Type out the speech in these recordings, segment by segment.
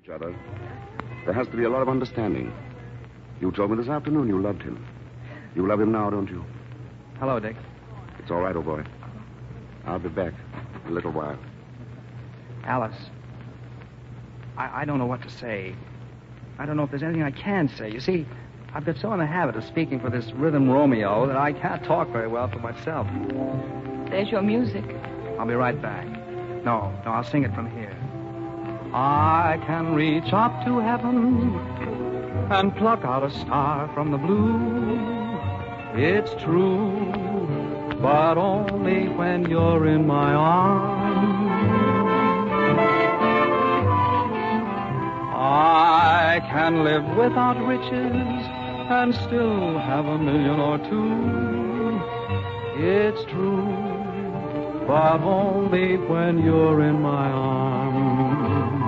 Each other. There has to be a lot of understanding. You told me this afternoon you loved him. You love him now, don't you? Hello, Dick. It's all right, old boy. I'll be back in a little while. Alice, I don't know what to say. I don't know if there's anything I can say. You see, I've got so in the habit of speaking for this rhythm Romeo that I can't talk very well for myself. There's your music. I'll be right back. No, I'll sing it from here. I can reach up to heaven and pluck out a star from the blue. It's true, but only when you're in my arms. I can live without riches and still have a million or two. It's true, but only when you're in my arms.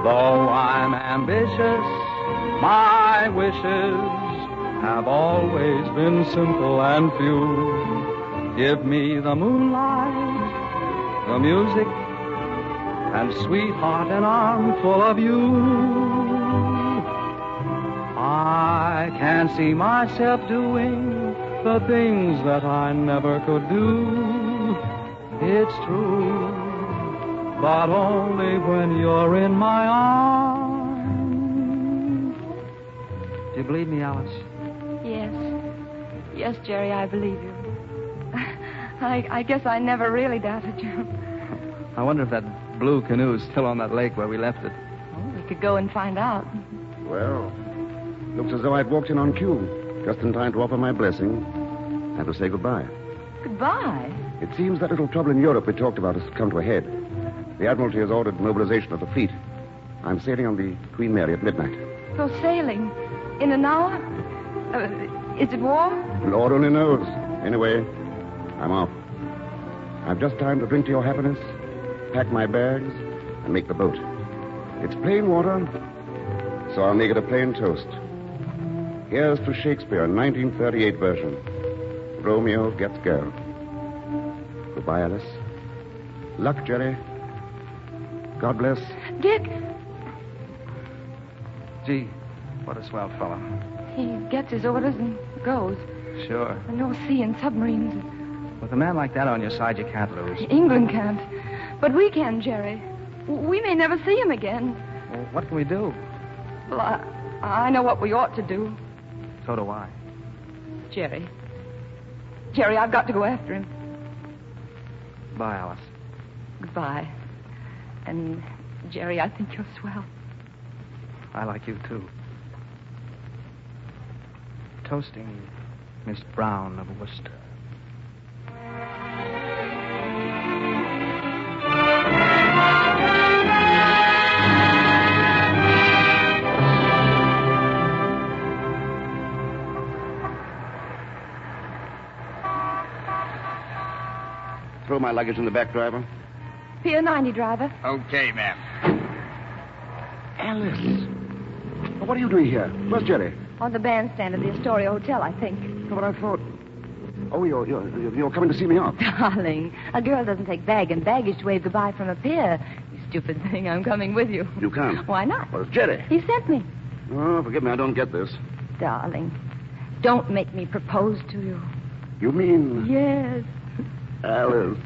Though I'm ambitious, my wishes have always been simple and few. Give me the moonlight, the music, and sweetheart, an armful of you. I can see myself doing the things that I never could do. It's true, but only when you're in my arms. Do you believe me, Alice? Yes, Jerry, I believe you. I guess I never really doubted you. I wonder if that blue canoe is still on that lake where we left it. Oh, we could go and find out. Well, looks as though I'd walked in on cue, just in time to offer my blessing and to say goodbye. Goodbye? It seems that little trouble in Europe we talked about has come to a head. The Admiralty has ordered mobilization of the fleet. I'm sailing on the Queen Mary at midnight. You're sailing? In an hour? Is it war? Lord only knows. Anyway, I'm off. I've just time to drink to your happiness, pack my bags, and make the boat. It's plain water, so I'll make it a plain toast. Here's to Shakespeare, 1938 version. Romeo gets girl. Goodbye, Alice. Luck, Jerry. God bless. Dick! Gee, what a swell fellow. He gets his orders and goes. Sure. The North Sea and submarines. With a man like that on your side, you can't lose. England can't. But we can, Jerry. We may never see him again. Well, what can we do? Well, I know what we ought to do. So do I. Jerry, I've got to go after him. Bye, Alice. Goodbye. And, Jerry, I think you're swell. I like you, too. Toasting Miss Brown of Worcester. Throw my luggage in the back, driver. Pier 90, driver. Okay, ma'am. Alice. What are you doing here? Where's Jerry? On the bandstand at the Astoria Hotel, I think. No, but I thought... Oh, you're coming to see me off. Darling, a girl doesn't take bag and baggage to wave goodbye from a pier. You stupid thing, I'm coming with you. You can't. Why not? Well, it's Jerry. He sent me. Oh, forgive me, I don't get this. Darling, don't make me propose to you. You mean... Yes. Alice.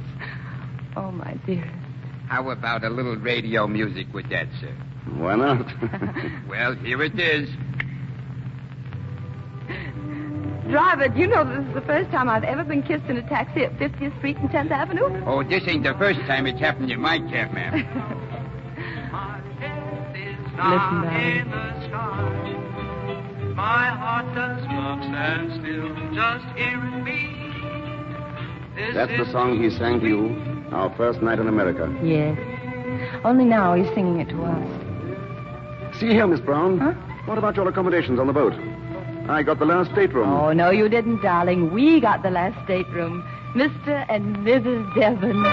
Oh, my dear. How about a little radio music with that, sir? Why not? Well, here it is. Driver, do you know this is the first time I've ever been kissed in a taxi at 50th Street and 10th Avenue? Oh, this ain't the first time it's happened in my cab, ma'am. Listen, darling. My heart does not stand still, just hearing me. That's the song he sang to you our first night in America. Yes. Only now he's singing it to us. See here, Miss Brown. Huh? What about your accommodations on the boat? I got the last stateroom. Oh, no, you didn't, darling. We got the last stateroom. Mr. and Mrs. Devon.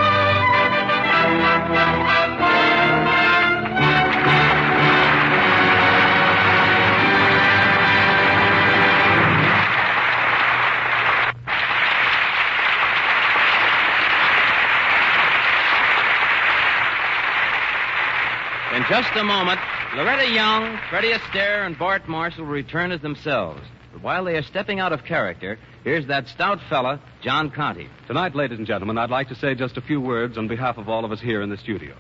In just a moment, Loretta Young, Freddie Astaire, and Bart Marshall will return as themselves. But while they are stepping out of character, here's that stout fella, John Conte. Tonight, ladies and gentlemen, I'd like to say just a few words on behalf of all of us here in the studio.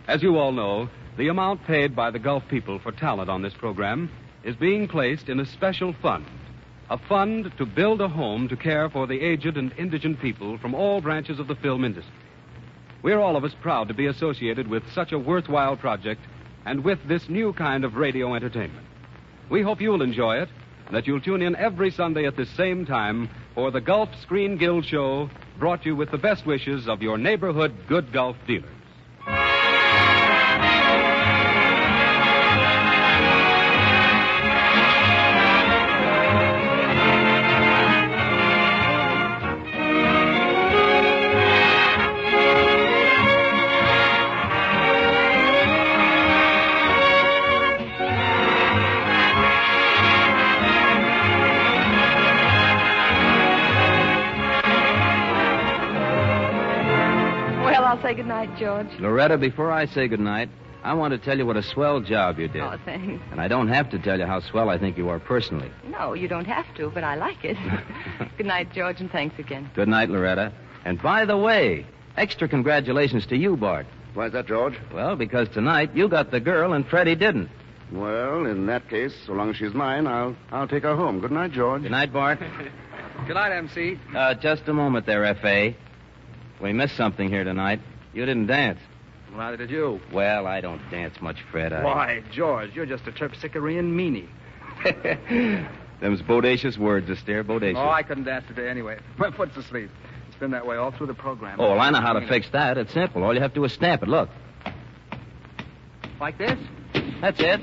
As you all know, the amount paid by the Gulf people for talent on this program is being placed in a special fund. A fund to build a home to care for the aged and indigent people from all branches of the film industry. We're all of us proud to be associated with such a worthwhile project and with this new kind of radio entertainment. We hope you'll enjoy it and that you'll tune in every Sunday at this same time for the Gulf Screen Guild Show, brought to you with the best wishes of your neighborhood good Gulf dealers. Say goodnight, George. Loretta, before I say goodnight, I want to tell you what a swell job you did. Oh, thanks. And I don't have to tell you how swell I think you are personally. No, you don't have to, but I like it. Good night, George, and thanks again. Good night, Loretta. And by the way, extra congratulations to you, Bart. Why is that, George? Well, because tonight you got the girl and Freddie didn't. Well, in that case, so long as she's mine, I'll take her home. Good night, George. Good night, Bart. Good night, MC. Just a moment there, F.A. We missed something here tonight. You didn't dance. Well, neither did you. Well, I don't dance much, Fred. Why, George, you're just a terpsichorean meanie. Them's bodacious words, Astaire, bodacious. Oh, I couldn't dance today anyway. My foot's asleep. It's been that way all through the program. Oh, well, I know how to fix that. It's simple. All you have to do is stamp it. Look. Like this? That's it.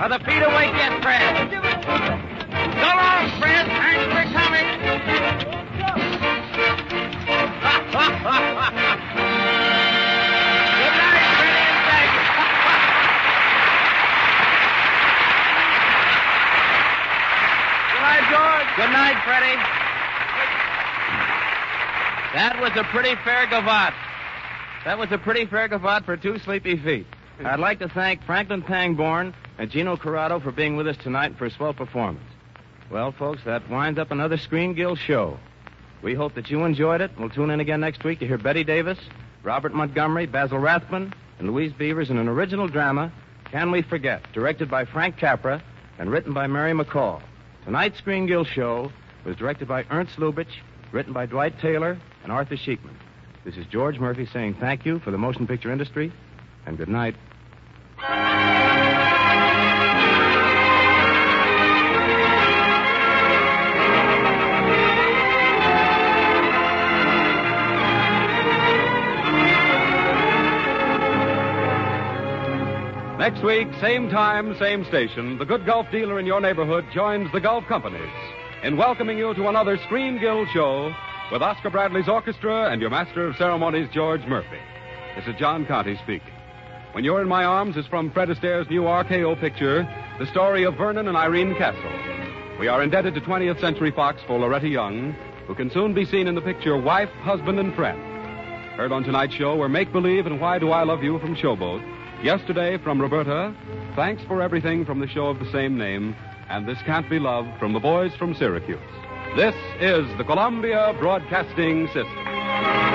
Are the feet awake yet, Fred? So long, Fred. Thanks for coming. Good night, Freddie, and thank you. Good night, George. Good night, Freddie. That was a pretty fair gavotte. That was a pretty fair gavotte for two sleepy feet. I'd like to thank Franklin Pangborn and Gino Corrado for being with us tonight for a swell performance. Well, folks, that winds up another Screen Guild show. We hope that you enjoyed it. We'll tune in again next week to hear Betty Davis, Robert Montgomery, Basil Rathbun, and Louise Beavers in an original drama, Can We Forget, directed by Frank Capra and written by Mary McCall. Tonight's Screen Guild show was directed by Ernst Lubitsch, written by Dwight Taylor and Arthur Sheikman. This is George Murphy saying thank you for the motion picture industry, and good night. Next week, same time, same station, the good Gulf dealer in your neighborhood joins the Gulf companies in welcoming you to another Screen Guild show with Oscar Bradley's orchestra and your master of ceremonies, George Murphy. This is John Conte speaking. When You're in My Arms is from Fred Astaire's new RKO picture, the story of Vernon and Irene Castle. We are indebted to 20th Century Fox for Loretta Young, who can soon be seen in the picture Wife, Husband, and Friend. Heard on tonight's show were Make Believe and Why Do I Love You from Showboat. Yesterday from Roberta, Thanks for Everything from the show of the same name, and This Can't Be Love from the Boys from Syracuse. This is the Columbia Broadcasting System.